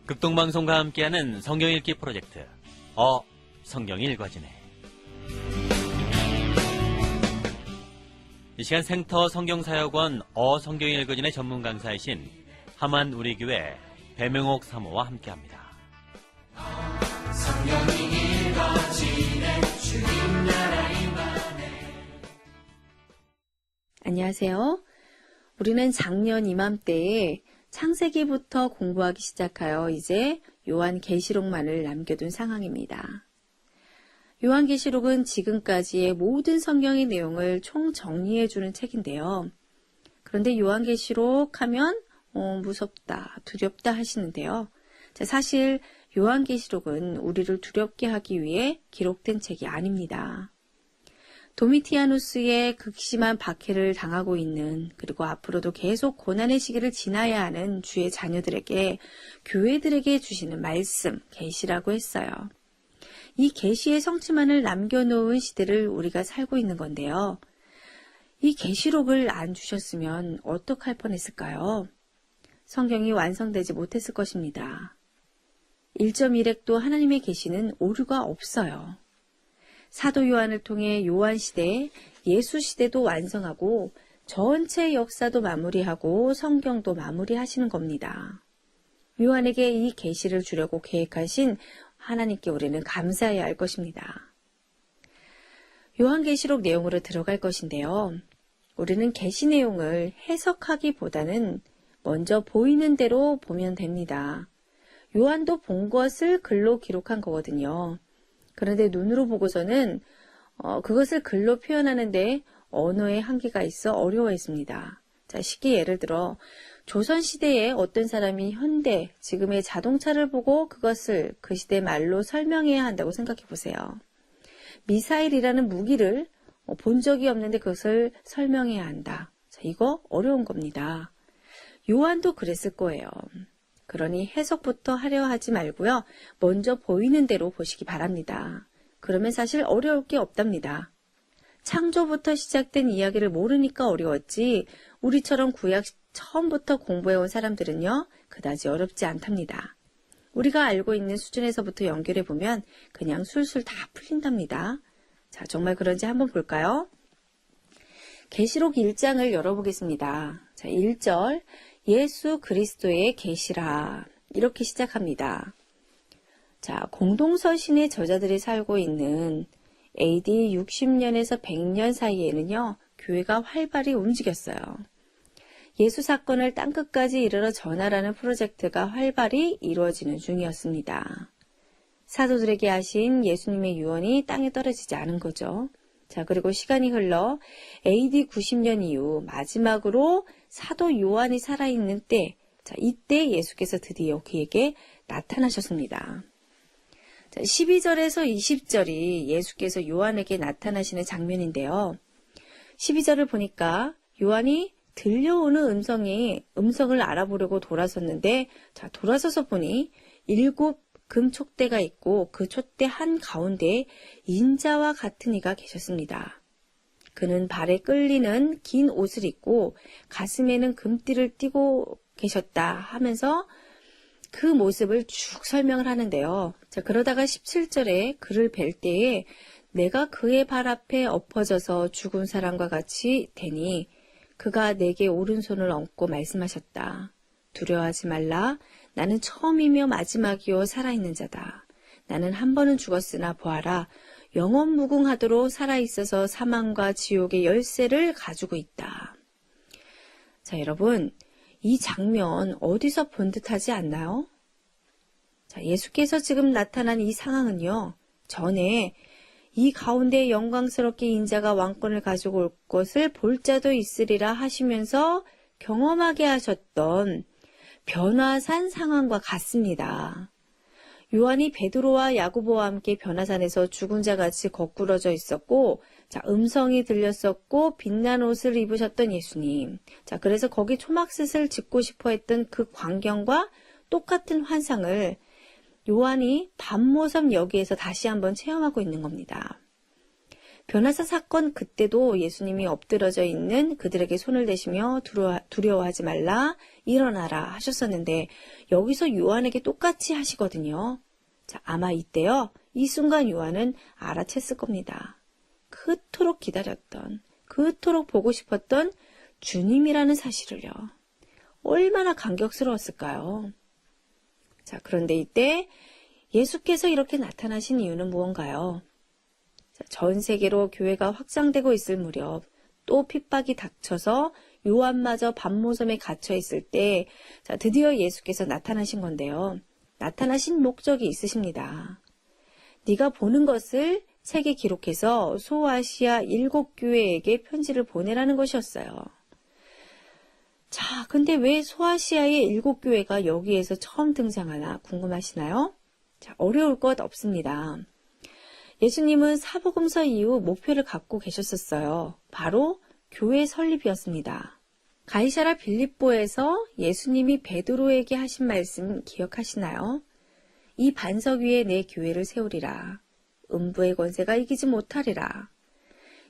극동방송과 함께하는 성경 읽기 프로젝트 성경이 읽어지네. 이 시간 생터 성경사역원 성경이 읽어지네 전문 강사이신 하만 우리교회 배명옥 사모와 함께합니다. 성경이 읽어지네 주님 나라 임하네. 안녕하세요. 우리는 작년 이맘때에 창세기부터 공부하기 시작하여 이제 요한계시록만을 남겨둔 상황입니다. 요한계시록은 지금까지의 모든 성경의 내용을 총정리해주는 책인데요. 그런데 요한계시록 하면 무섭다, 두렵다 하시는데요. 사실 요한계시록은 우리를 두렵게 하기 위해 기록된 책이 아닙니다. 도미티아누스의 극심한 박해를 당하고 있는, 그리고 앞으로도 계속 고난의 시기를 지나야 하는 주의 자녀들에게, 교회들에게 주시는 말씀, 계시라고 했어요. 이 계시의 성취만을 남겨놓은 시대를 우리가 살고 있는 건데요. 이 계시록을 안 주셨으면 어떡할 뻔했을까요? 성경이 완성되지 못했을 것입니다. 1.1획도 하나님의 계시는 오류가 없어요. 사도 요한을 통해 요한 시대, 예수 시대도 완성하고 전체 역사도 마무리하고 성경도 마무리하시는 겁니다. 요한에게 이 계시를 주려고 계획하신 하나님께 우리는 감사해야 할 것입니다. 요한계시록 내용으로 들어갈 것인데요. 우리는 계시 내용을 해석하기보다는 먼저 보이는 대로 보면 됩니다. 요한도 본 것을 글로 기록한 거거든요. 그런데 눈으로 보고서는 그것을 글로 표현하는데 언어의 한계가 있어 어려워했습니다. 자, 쉽게 예를 들어 조선시대에 어떤 사람이 현대, 지금의 자동차를 보고 그것을 그 시대 말로 설명해야 한다고 생각해 보세요. 미사일이라는 무기를 본 적이 없는데 그것을 설명해야 한다. 자, 이거 어려운 겁니다. 요한도 그랬을 거예요. 그러니 해석부터 하려 하지 말고요. 먼저 보이는 대로 보시기 바랍니다. 그러면 사실 어려울 게 없답니다. 창조부터 시작된 이야기를 모르니까 어려웠지, 우리처럼 구약 처음부터 공부해온 사람들은요, 그다지 어렵지 않답니다. 우리가 알고 있는 수준에서부터 연결해보면 그냥 술술 다 풀린답니다. 자, 정말 그런지 한번 볼까요? 계시록 1장을 열어보겠습니다. 자, 1절. 예수 그리스도의 계시라, 이렇게 시작합니다. 자, 공동서신의 저자들이 살고 있는 AD 60년에서 100년 사이에는요, 교회가 활발히 움직였어요. 예수 사건을 땅끝까지 이르러 전하라는 프로젝트가 활발히 이루어지는 중이었습니다. 사도들에게 하신 예수님의 유언이 땅에 떨어지지 않은 거죠. 자, 그리고 시간이 흘러 AD 90년 이후 마지막으로 사도 요한이 살아있는 때, 자, 이때 예수께서 드디어 그에게 나타나셨습니다. 자, 12절에서 20절이 예수께서 요한에게 나타나시는 장면인데요. 12절을 보니까 요한이 들려오는 음성을 알아보려고 돌아섰는데, 자, 돌아서서 보니 7 금촉대가 있고 그 촛대 한가운데 인자와 같은 이가 계셨습니다. 그는 발에 끌리는 긴 옷을 입고 가슴에는 금띠를 띠고 계셨다 하면서 그 모습을 쭉 설명을 하는데요. 자, 그러다가 17절에 그를 뵐 때에 내가 그의 발 앞에 엎어져서 죽은 사람과 같이 되니 그가 내게 오른손을 얹고 말씀하셨다. 두려워하지 말라. 나는 처음이며 마지막이요 살아있는 자다. 나는 한 번은 죽었으나 보아라. 영원 무궁하도록 살아있어서 사망과 지옥의 열쇠를 가지고 있다. 자, 여러분, 이 장면 어디서 본 듯하지 않나요? 자, 예수께서 지금 나타난 이 상황은요, 전에 이 가운데 영광스럽게 인자가 왕권을 가지고 올 것을 볼 자도 있으리라 하시면서 경험하게 하셨던 변화산 상황과 같습니다. 요한이 베드로와 야고보와 함께 변화산에서 죽은 자같이 거꾸러져 있었고, 자, 음성이 들렸었고 빛난 옷을 입으셨던 예수님. 자, 그래서 거기 초막셋을 짓고 싶어 했던 그 광경과 똑같은 환상을 요한이 밤모섬 여기에서 다시 한번 체험하고 있는 겁니다. 변화사 사건 그때도 예수님이 엎드러져 있는 그들에게 손을 대시며 두려워하지 말라, 일어나라 하셨었는데 여기서 요한에게 똑같이 하시거든요. 자, 아마 이때요. 이 순간 요한은 알아챘을 겁니다. 그토록 기다렸던, 그토록 보고 싶었던 주님이라는 사실을요. 얼마나 감격스러웠을까요? 자, 그런데 이때 예수께서 이렇게 나타나신 이유는 무언가요? 자, 전 세계로 교회가 확장되고 있을 무렵 또 핍박이 닥쳐서 요한마저 밤모섬에 갇혀 있을 때 자, 드디어 예수께서 나타나신 건데요. 나타나신 목적이 있으십니다. 네가 보는 것을 책에 기록해서 소아시아 7교회에게 편지를 보내라는 것이었어요. 자, 근데 왜 소아시아의 7교회가 여기에서 처음 등장하나 궁금하시나요? 자, 어려울 것 없습니다. 예수님은 사복음서 이후 목표를 갖고 계셨었어요. 바로 교회 설립이었습니다. 가이사라 빌립보에서 예수님이 베드로에게 하신 말씀 기억하시나요? 이 반석 위에 내 교회를 세우리라. 음부의 권세가 이기지 못하리라.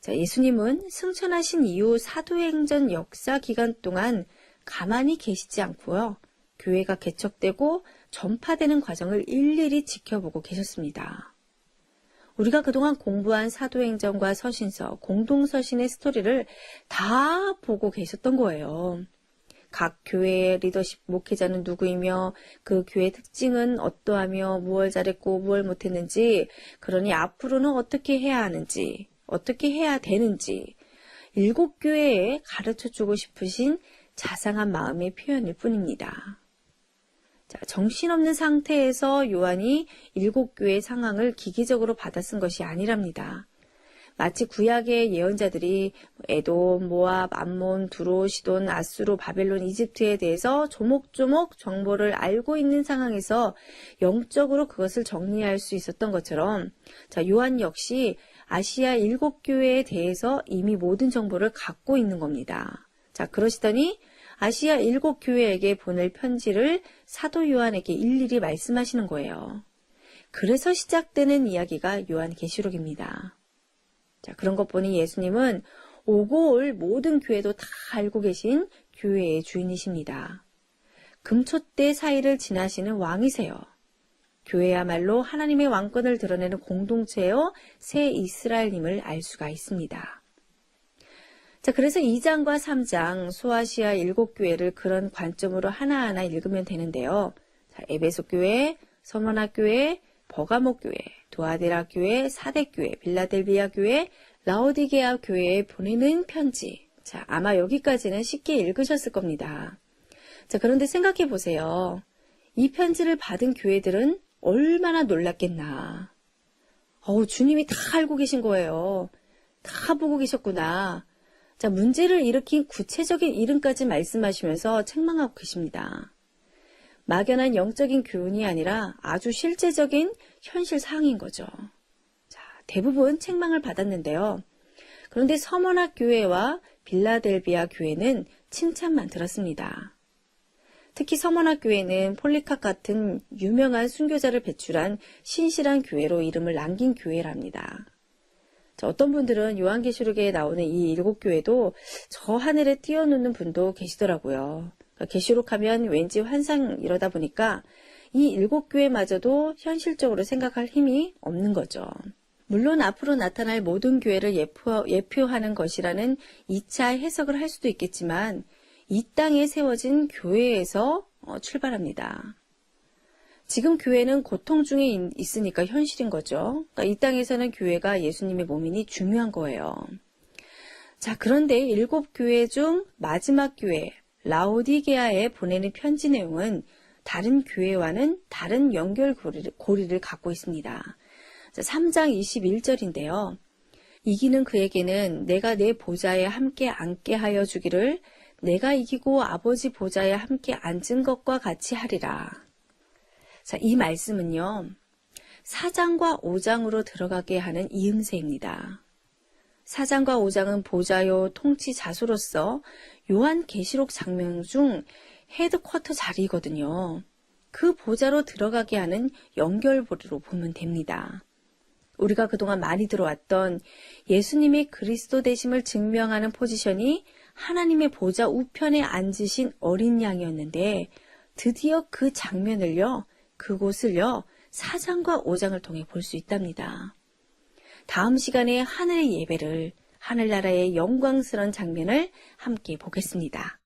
자, 예수님은 승천하신 이후 사도행전 역사 기간 동안 가만히 계시지 않고요. 교회가 개척되고 전파되는 과정을 일일이 지켜보고 계셨습니다. 우리가 그동안 공부한 사도행전과 서신서, 공동서신의 스토리를 다 보고 계셨던 거예요. 각 교회의 리더십 목회자는 누구이며 그 교회의 특징은 어떠하며 무엇을 잘했고 무엇을 못했는지, 그러니 앞으로는 어떻게 해야 하는지, 어떻게 해야 되는지 7교회에 가르쳐주고 싶으신 자상한 마음의 표현일 뿐입니다. 자, 정신없는 상태에서 요한이 7교회의 상황을 기계적으로 받아 쓴 것이 아니랍니다. 마치 구약의 예언자들이 에돔, 모압, 암몬, 두로, 시돈, 아수르, 바벨론, 이집트에 대해서 조목조목 정보를 알고 있는 상황에서 영적으로 그것을 정리할 수 있었던 것처럼 자, 요한 역시 아시아 7교회에 대해서 이미 모든 정보를 갖고 있는 겁니다. 자, 그러시더니 아시아 7교회에게 보낼 편지를 사도 요한에게 일일이 말씀하시는 거예요. 그래서 시작되는 이야기가 요한계시록입니다. 자, 그런 것 보니 예수님은 오고 올 모든 교회도 다 알고 계신 교회의 주인이십니다. 금초대 사이를 지나시는 왕이세요. 교회야말로 하나님의 왕권을 드러내는 공동체요, 새 이스라엘임을 알 수가 있습니다. 자, 그래서 2장과 3장 소아시아 7교회를 그런 관점으로 하나하나 읽으면 되는데요. 자, 에베소 교회, 서머나 교회, 버가모 교회, 도아데라 교회, 사대 교회, 빌라델비아 교회, 라오디게아 교회에 보내는 편지. 자, 아마 여기까지는 쉽게 읽으셨을 겁니다. 자, 그런데 생각해 보세요. 이 편지를 받은 교회들은 얼마나 놀랐겠나. 주님이 다 알고 계신 거예요. 다 보고 계셨구나. 자, 문제를 일으킨 구체적인 이름까지 말씀하시면서 책망하고 계십니다. 막연한 영적인 교훈이 아니라 아주 실제적인 현실 사항인 거죠. 자, 대부분 책망을 받았는데요. 그런데 서머나 교회와 빌라델비아 교회는 칭찬만 들었습니다. 특히 서머나 교회는 폴리캅 같은 유명한 순교자를 배출한 신실한 교회로 이름을 남긴 교회랍니다. 자, 어떤 분들은 요한계시록에 나오는 이 7교회도 저 하늘에 띄워놓는 분도 계시더라고요. 그러니까 계시록하면 왠지 환상 이러다 보니까 이 7교회마저도 현실적으로 생각할 힘이 없는 거죠. 물론 앞으로 나타날 모든 교회를 예표하는 것이라는 2차 해석을 할 수도 있겠지만 이 땅에 세워진 교회에서 출발합니다. 지금 교회는 고통 중에 있으니까 현실인 거죠. 그러니까 이 땅에서는 교회가 예수님의 몸이니 중요한 거예요. 자, 그런데 7교회 중 마지막 교회 라오디게아에 보내는 편지 내용은 다른 교회와는 다른 연결고리를 갖고 있습니다. 자, 3장 21절인데요. 이기는 그에게는 내가 내 보좌에 함께 앉게 하여 주기를 내가 이기고 아버지 보좌에 함께 앉은 것과 같이 하리라. 자, 이 말씀은요. 4장과 5장으로 들어가게 하는 이음새입니다. 4장과 5장은 보좌요 통치 자수로서 요한계시록 장면 중 헤드쿼터 자리이거든요. 그 보좌로 들어가게 하는 연결고리로 보면 됩니다. 우리가 그동안 많이 들어왔던 예수님의 그리스도 되심을 증명하는 포지션이 하나님의 보좌 우편에 앉으신 어린 양이었는데 드디어 그 장면을요, 그곳을요, 4장과 5장을 통해 볼 수 있답니다. 다음 시간에 하늘의 예배를, 하늘나라의 영광스러운 장면을 함께 보겠습니다.